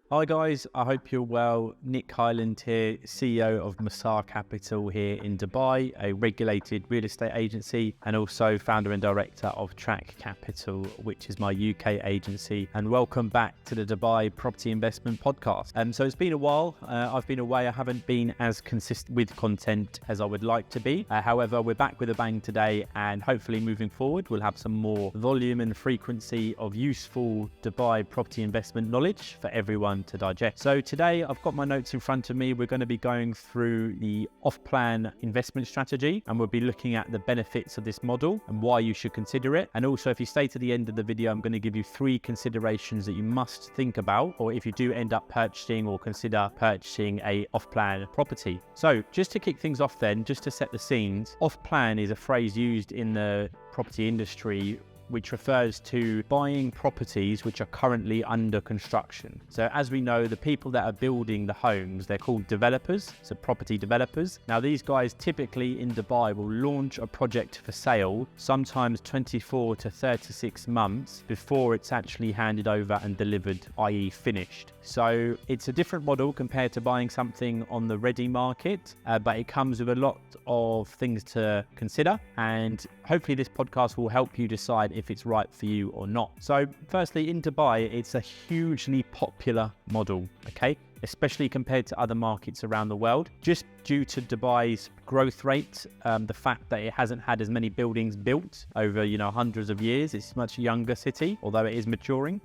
Hi guys, I hope you're well. Nick Highland here, CEO of Masar Capital here in Dubai, a regulated real estate agency, and also founder and director of Track Capital, which is my UK agency. And welcome back to the Dubai Property Investment Podcast. So it's been a while. I've been away. I haven't been as consistent with content as I would like to be. However, we're back with a bang today, and hopefully moving forward, we'll have some more volume and frequency of useful Dubai property investment knowledge for everyone to digest. So today I've got my notes in front of me. We're going to be going through the off-plan investment strategy, and we'll be looking at the benefits of this model and why you should consider it. And also, if you stay to the end of the video, I'm going to give you 3 considerations that you must think about, or if you do end up purchasing or consider purchasing a off-plan property. So just to kick things off then, just to set the scenes, off-plan is a phrase used in the property industry which refers to buying properties which are currently under construction. So as we know, the people that are building the homes, they're called developers, so property developers. Now these guys typically in Dubai will launch a project for sale sometimes 24 to 36 months before it's actually handed over and delivered, i.e. finished. So it's a different model compared to buying something on the ready market, but it comes with a lot of things to consider, and hopefully this podcast will help you decide if it's right for you or not. So firstly, in Dubai, it's a hugely popular model, okay? Especially compared to other markets around the world, just due to Dubai's growth rate, the fact that it hasn't had as many buildings built over, hundreds of years. It's a much younger city, although it is maturing.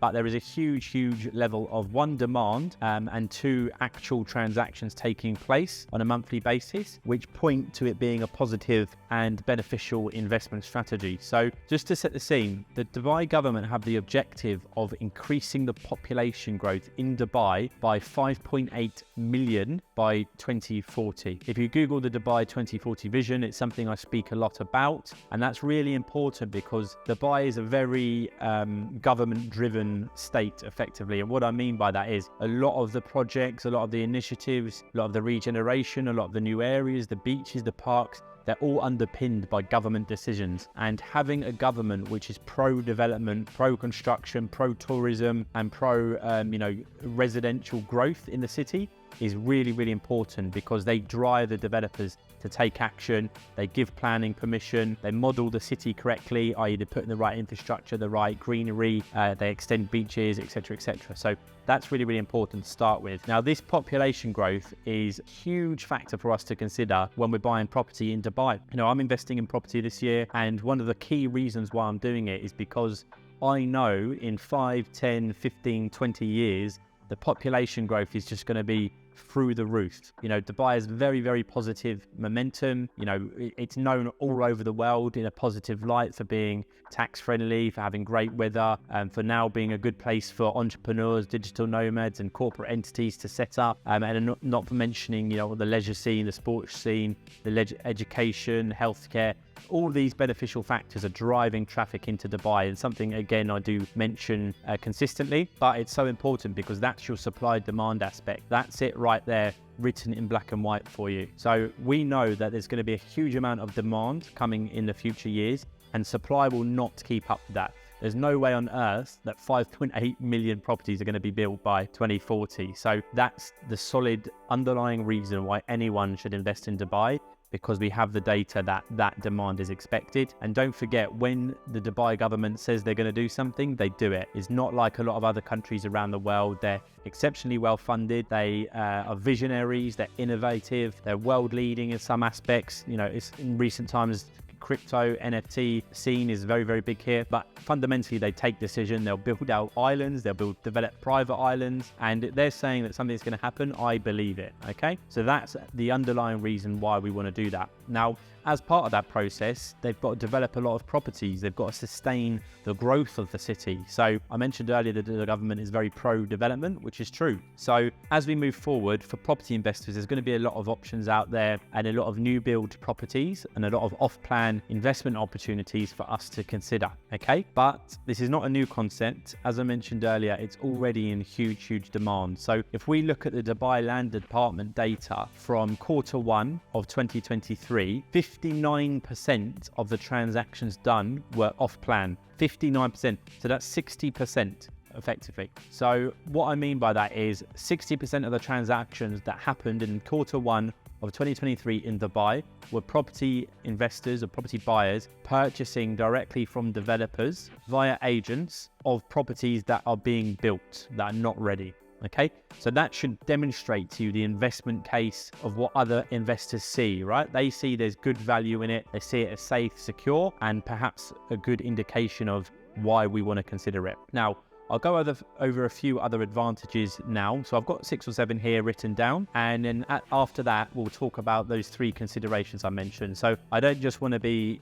But there is a huge level of 1, demand, and 2, actual transactions taking place on a monthly basis, which point to it being a positive and beneficial investment strategy. So just to set the scene, the Dubai government have the objective of increasing the population growth in Dubai by 5.8 million by 2040. If you Google the Dubai 2040 vision, it's something I speak a lot about, and that's really important because Dubai is a very government-driven state, effectively. And what I mean by that is a lot of the projects, a lot of the initiatives, a lot of the regeneration, a lot of the new areas, the beaches, the parks, they're all underpinned by government decisions. And having a government which is pro-development, pro-construction, pro-tourism, and residential growth in the city is really important, because they drive the developers to take action. They give planning permission, they model the city correctly, i.e. they put in the right infrastructure, the right greenery, they extend beaches, etc. So that's really important to start with. Now, this population growth is a huge factor for us to consider when we're buying property in Dubai. I'm investing in property this year, and one of the key reasons why I'm doing it is because I know in 5, 10, 15, 20 years, the population growth is just going to be through the roof. Dubai has very positive momentum. It's known all over the world in a positive light for being tax friendly, for having great weather, and for now being a good place for entrepreneurs, digital nomads, and corporate entities to set up. And not for mentioning, the leisure scene, the sports scene, the education, healthcare. All these beneficial factors are driving traffic into Dubai, and something, again, I do mention consistently, but it's so important because that's your supply-demand aspect. That's it right there, written in black and white for you. So we know that there's going to be a huge amount of demand coming in the future years, and supply will not keep up with that. There's no way on earth that 5.8 million properties are going to be built by 2040. So that's the solid underlying reason why anyone should invest in Dubai, because we have the data that demand is expected. And don't forget, when the Dubai government says they're going to do something, they do it. It's not like a lot of other countries around the world. They're exceptionally well funded. They are visionaries. They're innovative. They're world leading in some aspects. It's in recent times, crypto NFT scene is very big here, but fundamentally they take decision. They'll build out islands, they'll develop private islands, and they're saying that something's going to happen. I believe it. Okay, so that's the underlying reason why we want to do that. Now, as part of that process, they've got to develop a lot of properties. They've got to sustain the growth of the city. So I mentioned earlier that the government is very pro-development, which is true. So as we move forward, for property investors, there's going to be a lot of options out there, and a lot of new build properties, and a lot of off-plan investment opportunities for us to consider. Okay, but this is not a new concept. As I mentioned earlier, it's already in huge demand. So if we look at the Dubai Land Department data from Q1 of 2023, 59% of the transactions done were off plan. 59%. So that's 60%. effectively. So what I mean by that is 60% of the transactions that happened in Q1 of 2023 in Dubai were property investors or property buyers purchasing directly from developers via agents of properties that are being built, that are not ready. Okay, so that should demonstrate to you the investment case of what other investors see, right? They see there's good value in it, they see it as safe, secure, and perhaps a good indication of why we want to consider it. Now, I'll go over a few other advantages now. So I've got 6 or 7 here written down. And then after that, we'll talk about those 3 considerations I mentioned. So I don't just want to be,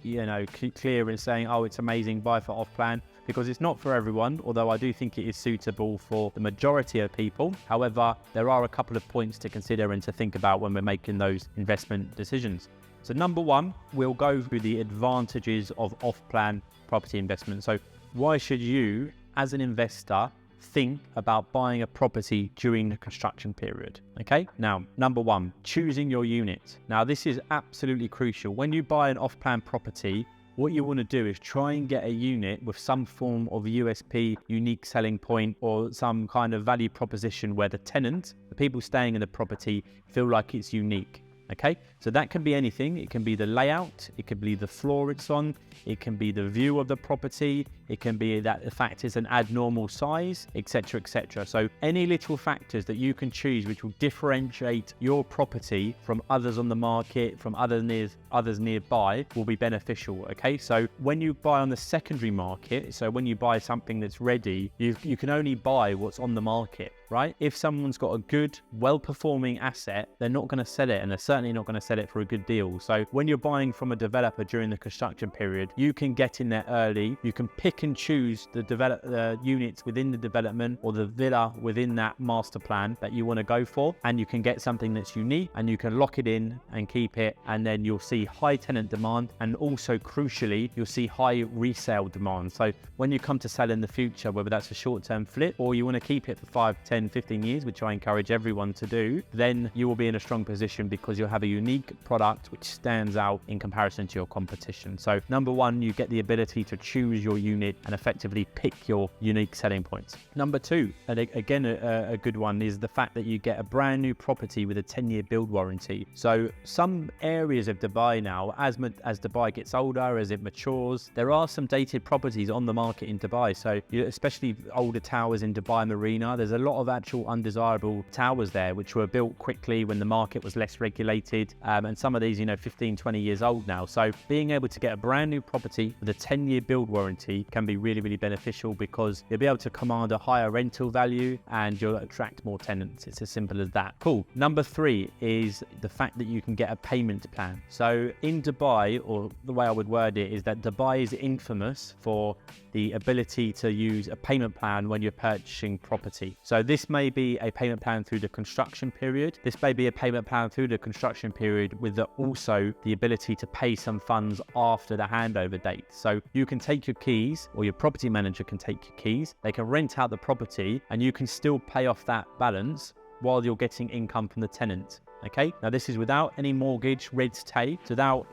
clear in saying, oh, it's amazing, buy for off plan, because it's not for everyone, although I do think it is suitable for the majority of people. However, there are a couple of points to consider and to think about when we're making those investment decisions. So number 1, we'll go through the advantages of off-plan property investment. So why should you, as an investor, think about buying a property during the construction period? Okay, now, number 1, choosing your unit. Now, this is absolutely crucial. When you buy an off-plan property, what you want to do is try and get a unit with some form of USP, unique selling point, or some kind of value proposition where the tenant, the people staying in the property, feel like it's unique. Okay, so that can be anything. It can be the layout, it could be the floor it's on, it can be the view of the property, it can be that the fact it's an abnormal size, etc., etc. So any little factors that you can choose which will differentiate your property from others on the market, from others nearby, will be beneficial. Okay, so when you buy on the secondary market, so when you buy something that's ready, you can only buy what's on the market, right? If someone's got a good, well-performing asset, they're not going to sell it, and they're certainly not going to sell it for a good deal. So when you're buying from a developer during the construction period, you can get in there early. You can pick and choose the units within the development or the villa within that master plan that you want to go for, and you can get something that's unique, and you can lock it in and keep it, and then you'll see high tenant demand, and also crucially, you'll see high resale demand. So when you come to sell in the future, whether that's a short-term flip or you want to keep it for 5, 10, 15 years, which I encourage everyone to do, then you will be in a strong position because you'll have a unique product which stands out in comparison to your competition. So number 1, you get the ability to choose your unit and effectively pick your unique selling points. Number 2, and again a good one, is the fact that you get a brand new property with a 10-year build warranty. So some areas of Dubai now, as Dubai gets older, as it matures, there are some dated properties on the market in Dubai. So especially older towers in Dubai Marina, there's a lot of actual undesirable towers there which were built quickly when the market was less regulated, and some of these 15, 20 years old now. So being able to get a brand new property with a 10-year build warranty can be really, really beneficial because you'll be able to command a higher rental value and you'll attract more tenants. It's as simple as that. Cool. Number 3 is the fact that you can get a payment plan. So in Dubai, or the way I would word it is that Dubai is infamous for the ability to use a payment plan when you're purchasing property. So this may be a payment plan through the construction period. This may be a payment plan through the construction period with also the ability to pay some funds after the handover date. So you can take your keys, or your property manager can take your keys, they can rent out the property, and you can still pay off that balance while you're getting income from the tenant. Okay, now this is without any mortgage, red tape, without,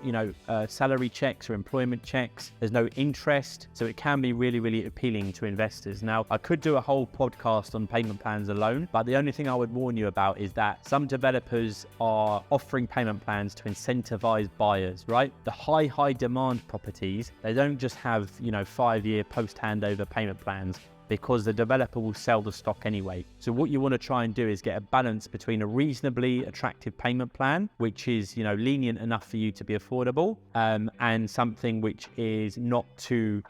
salary checks or employment checks. There's no interest, so it can be really, really appealing to investors. Now, I could do a whole podcast on payment plans alone, but the only thing I would warn you about is that some developers are offering payment plans to incentivize buyers, right? The high demand properties, they don't just have, 5-year post-handover payment plans, because the developer will sell the stock anyway. So what you want to try and do is get a balance between a reasonably attractive payment plan, which is, lenient enough for you to be affordable, and something which is not too,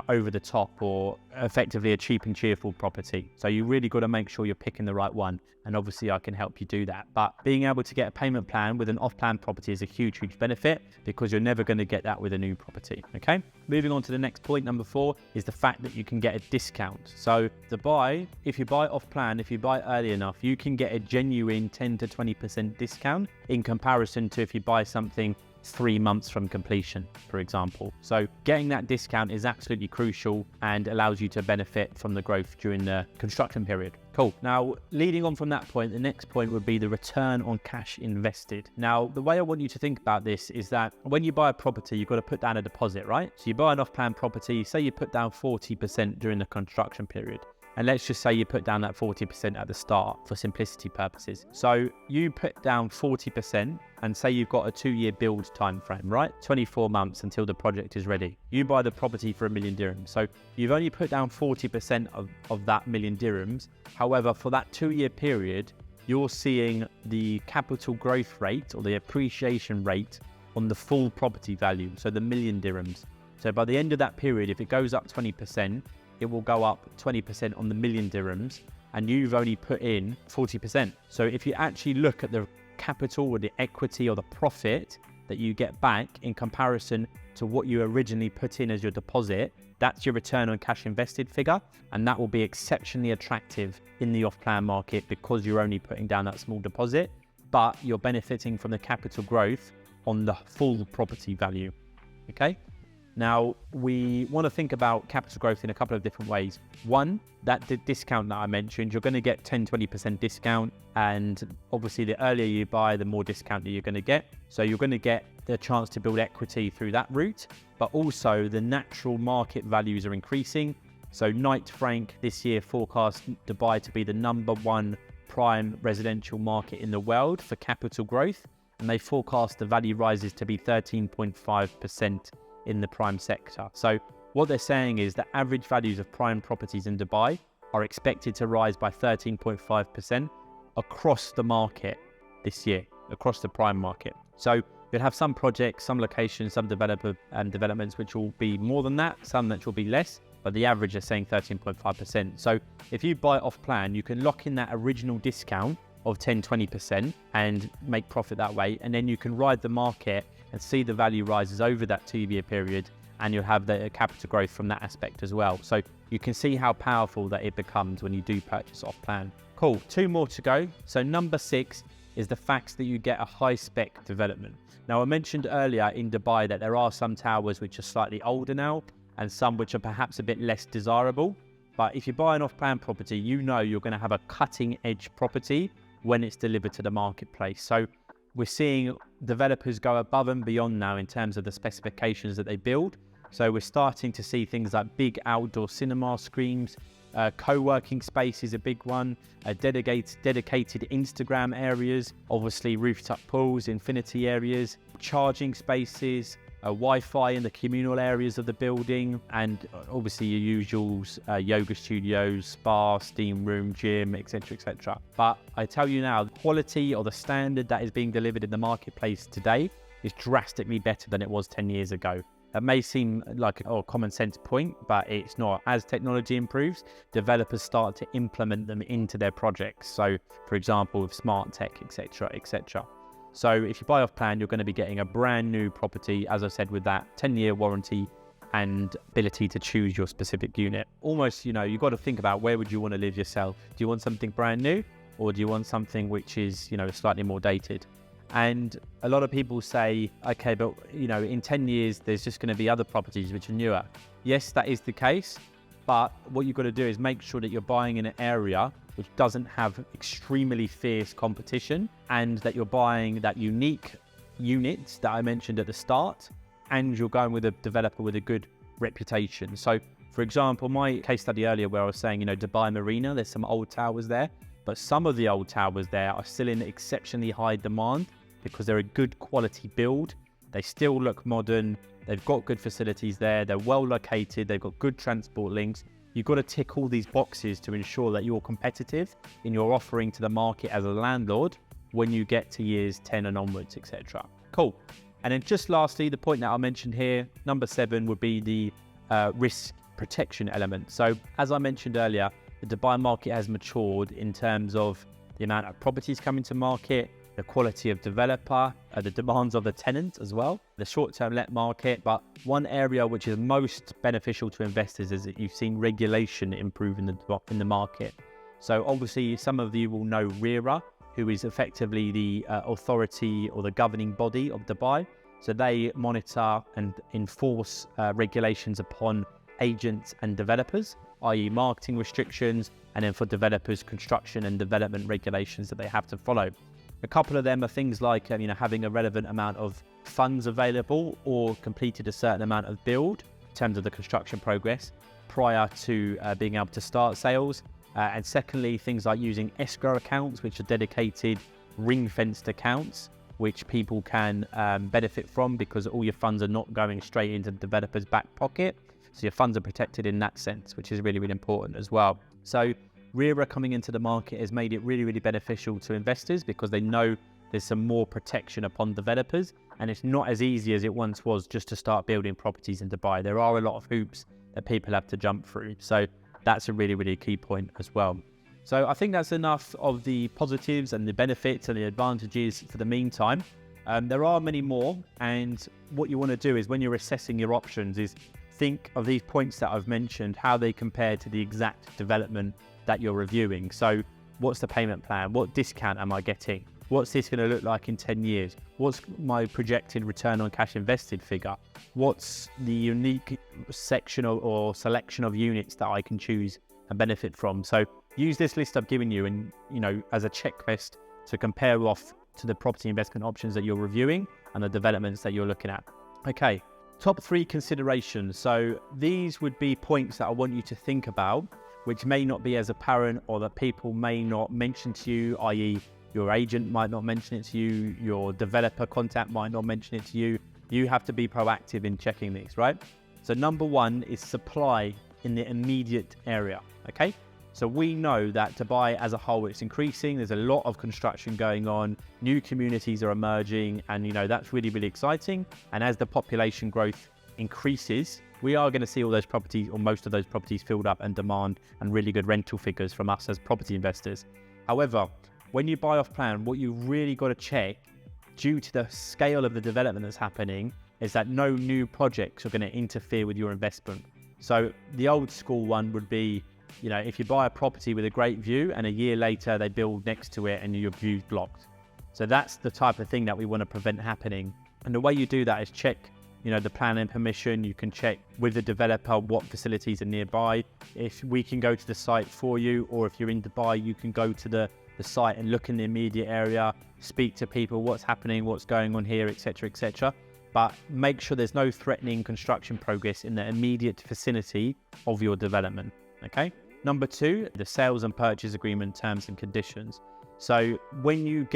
over the top or effectively a cheap and cheerful property. So you really got to make sure you're picking the right one. And obviously I can help you do that. But being able to get a payment plan with an off-plan property is a huge, huge benefit because you're never going to get that with a new property. Okay. Moving on to the next point, number 4, is the fact that you can get a discount. So if you buy off-plan, if you buy early enough, you can get a genuine 10 to 20% discount in comparison to if you buy something 3 months from completion, for example. So getting that discount is absolutely crucial and allows you to benefit from the growth during the construction period. Cool. Now, leading on from that point, the next point would be the return on cash invested. Now, the way I want you to think about this is that when you buy a property, you've got to put down a deposit, right? So you buy an off-plan property, say you put down 40% during the construction period. And let's just say you put down that 40% at the start for simplicity purposes. So you put down 40% and say you've got a 2-year build time frame, right? 24 months until the project is ready. You buy the property for 1 million dirhams. So you've only put down 40% of that 1 million dirhams. However, for that 2-year period, you're seeing the capital growth rate or the appreciation rate on the full property value, so the 1 million dirhams. So by the end of that period, if it goes up 20%, it will go up 20% on the 1 million dirhams, and you've only put in 40%. So if you actually look at the capital or the equity or the profit that you get back in comparison to what you originally put in as your deposit, that's your return on cash invested figure, and that will be exceptionally attractive in the off-plan market because you're only putting down that small deposit, but you're benefiting from the capital growth on the full property value. Okay? Now, we want to think about capital growth in a couple of different ways. One, that the discount that I mentioned, you're going to get 10-20% discount, and obviously the earlier you buy, the more discount that you're going to get. So you're going to get the chance to build equity through that route, but also the natural market values are increasing. So Knight Frank this year forecast Dubai to be the #1 prime residential market in the world for capital growth, and they forecast the value rises to be 13.5% in the prime sector. So what they're saying is that average values of prime properties in Dubai are expected to rise by 13.5% across the market this year, across the prime market. So you'll have some projects, some locations, some developments which will be more than that, some that will be less, but the average is saying 13.5%. So if you buy off plan, you can lock in that original discount of 10-20% and make profit that way, and then you can ride the market and see the value rises over that 2-year period, and you'll have the capital growth from that aspect as well. So you can see how powerful that it becomes when you do purchase off plan. Cool, 2 more to go. So number 6 is the fact that you get a high spec development. Now, I mentioned earlier in Dubai that there are some towers which are slightly older now and some which are perhaps a bit less desirable. But if you buy an off plan property, you know you're going to have a cutting edge property when it's delivered to the marketplace. So we're seeing developers go above and beyond now in terms of the specifications that they build. So we're starting to see things like big outdoor cinema screens, co-working space is a big one, dedicated Instagram areas, obviously rooftop pools, infinity areas, charging spaces, Wi-Fi in the communal areas of the building, and obviously your usuals, yoga studios, spa, steam room, gym, etc, etc. But I tell you now, the quality or the standard that is being delivered in the marketplace today is drastically better than it was 10 years ago. That may seem like a common sense point, but it's not. As technology improves, developers start to implement them into their projects. So for example, with smart tech, etc, etc. So if you buy off plan, you're going to be getting a brand new property, as I said, with that 10-year warranty and ability to choose your specific unit. Almost, you've got to think about where would you want to live yourself? Do you want something brand new, or do you want something which is, slightly more dated? And a lot of people say, okay, but in 10 years, there's just going to be other properties which are newer. Yes, that is the case. But what you've got to do is make sure that you're buying in an area which doesn't have extremely fierce competition, and that you're buying that unique units that I mentioned at the start, and you're going with a developer with a good reputation. So for example, my case study earlier where I was saying, Dubai Marina, there's some old towers there, but some of the old towers there are still in exceptionally high demand because they're a good quality build. They still look modern. They've got good facilities there. They're well located. They've got good transport links. You've got to tick all these boxes to ensure that you're competitive in your offering to the market as a landlord when you get to years 10 and onwards, etc. Cool. And then just lastly, the point that I mentioned here, number 7 would be the risk protection element. So as I mentioned earlier, the Dubai market has matured in terms of the amount of properties coming to market, the quality of developer, the demands of the tenant as well, the short-term let market. But one area which is most beneficial to investors is that you've seen regulation improve in the market. So obviously some of you will know RERA, who is effectively the authority or the governing body of Dubai. So they monitor and enforce regulations upon agents and developers, i.e. marketing restrictions, and then for developers, construction and development regulations that they have to follow. A couple of them are things like having a relevant amount of funds available or completed a certain amount of build in terms of the construction progress. prior to being able to start sales. And secondly, things like using escrow accounts, which are dedicated ring-fenced accounts, which people can benefit from, because all your funds are not going straight into the developer's back pocket. So your funds are protected in that sense, which is really, really important as well. So RERA coming into the market has made it really, really beneficial to investors, because they know there's some more protection upon developers, and it's not as easy as it once was just to start building properties in Dubai. There are a lot of hoops that people have to jump through. So that's a really, really key point as well. So I think that's enough of the positives and the benefits and the advantages for the meantime. There are many more, and what you want to do is, when you're assessing your options, is think of these points that I've mentioned, how they compare to the exact development that you're reviewing. So what's the payment plan? What discount am I getting? What's this going to look like in 10 years? What's my projected return on cash invested figure? What's the unique section or selection of units that I can choose and benefit from? So use this list I've given you, and as a checklist to compare off to the property investment options that you're reviewing and the developments that you're looking at. Okay, top 3 considerations. So these would be points that I want you to think about, which may not be as apparent, or that people may not mention to you, i.e. your agent might not mention it to you, your developer contact might not mention it to you. You have to be proactive in checking these, right? So number 1 is supply in the immediate area, okay? So we know that Dubai as a whole, it's increasing. There's a lot of construction going on. New communities are emerging, and that's really, really exciting. And as the population growth increases, we are going to see all those properties, or most of those properties, filled up and demand and really good rental figures from us as property investors. However, when you buy off plan, what you've really got to check, due to the scale of the development that's happening, is that no new projects are going to interfere with your investment. So the old school one would be, if you buy a property with a great view and a year later they build next to it and your view's blocked. So that's the type of thing that we want to prevent happening. And the way you do that is check, the planning permission. You can check with the developer what facilities are nearby. If we can go to the site for you, or if you're in Dubai, you can go to the site and look in the immediate area, speak to people, what's happening, what's going on here, etc., etc. But make sure there's no threatening construction progress in the immediate vicinity of your development, okay? Number 2, the sales and purchase agreement terms and conditions. So when you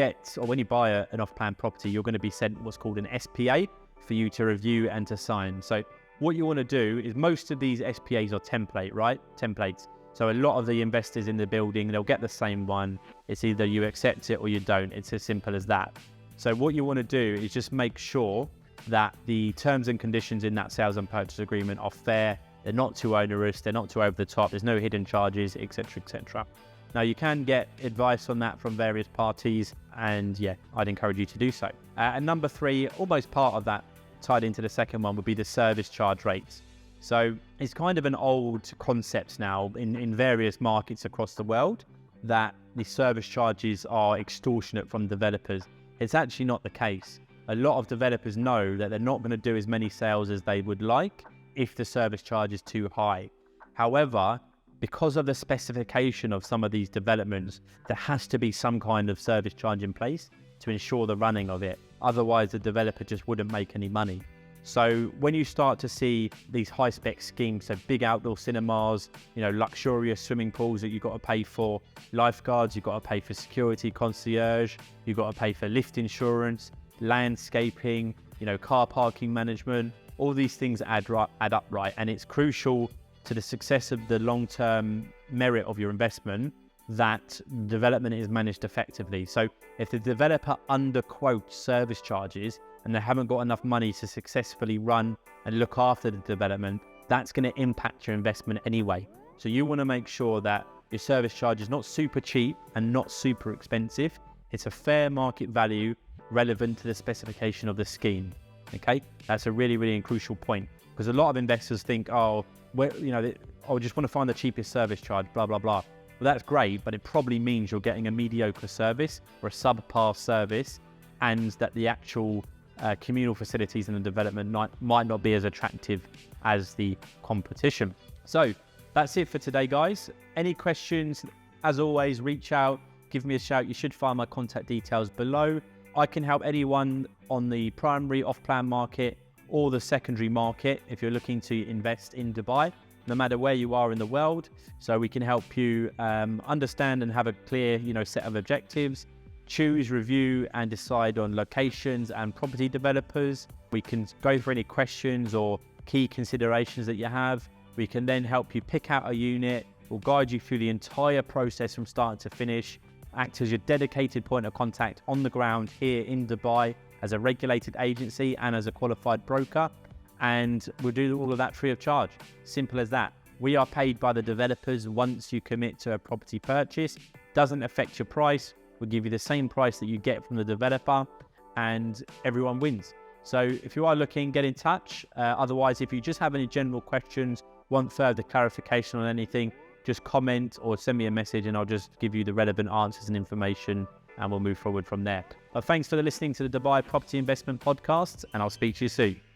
buy an off-plan property, you're going to be sent what's called an SPA for you to review and to sign. So what you want to do is, most of these SPAs are templates. So a lot of the investors in the building, they'll get the same one. It's either you accept it or you don't. It's as simple as that. So what you want to do is just make sure that the terms and conditions in that sales and purchase agreement are fair. They're not too onerous, they're not too over the top, there's no hidden charges, etc., etc. Now, you can get advice on that from various parties, and yeah, I'd encourage you to do so. And number 3, almost part of that, tied into the second one, would be the service charge rates. So it's kind of an old concept now in various markets across the world, that the service charges are extortionate from developers. It's actually not the case. A lot of developers know that they're not going to do as many sales as they would like if the service charge is too high. However, because of the specification of some of these developments, there has to be some kind of service charge in place to ensure the running of it. Otherwise, the developer just wouldn't make any money. So when you start to see these high spec schemes, so big outdoor cinemas, luxurious swimming pools that you've got to pay for, lifeguards, you've got to pay for security, concierge, you've got to pay for lift insurance, landscaping, car parking management, all these things add up, right? And it's crucial to the success of the long-term merit of your investment that development is managed effectively. So if the developer underquotes service charges and they haven't got enough money to successfully run and look after the development, that's going to impact your investment anyway. So you want to make sure that your service charge is not super cheap and not super expensive. It's a fair market value relevant to the specification of the scheme. Okay, that's a really, really crucial point, because a lot of investors think, I just want to find the cheapest service charge, blah, blah, blah. Well, that's great, but it probably means you're getting a mediocre service or a subpar service, and that the actual communal facilities in the development might not be as attractive as the competition. So that's it for today, guys. Any questions, as always, reach out, give me a shout. You should find my contact details below. I can help anyone on the primary off-plan market or the secondary market if you're looking to invest in Dubai. no matter where you are in the world. So we can help you understand and have a clear, set of objectives, choose, review, and decide on locations and property developers. We can go through any questions or key considerations that you have. We can then help you pick out a unit. We'll guide you through the entire process from start to finish, act as your dedicated point of contact on the ground here in Dubai as a regulated agency and as a qualified broker. And we'll do all of that free of charge. Simple as that. We are paid by the developers once you commit to a property purchase. Doesn't affect your price. We'll give you the same price that you get from the developer, and everyone wins. So if you are looking, get in touch. Otherwise, if you just have any general questions, want further clarification on anything, just comment or send me a message and I'll just give you the relevant answers and information, and we'll move forward from there. But thanks for listening to the Dubai Property Investment Podcast, and I'll speak to you soon.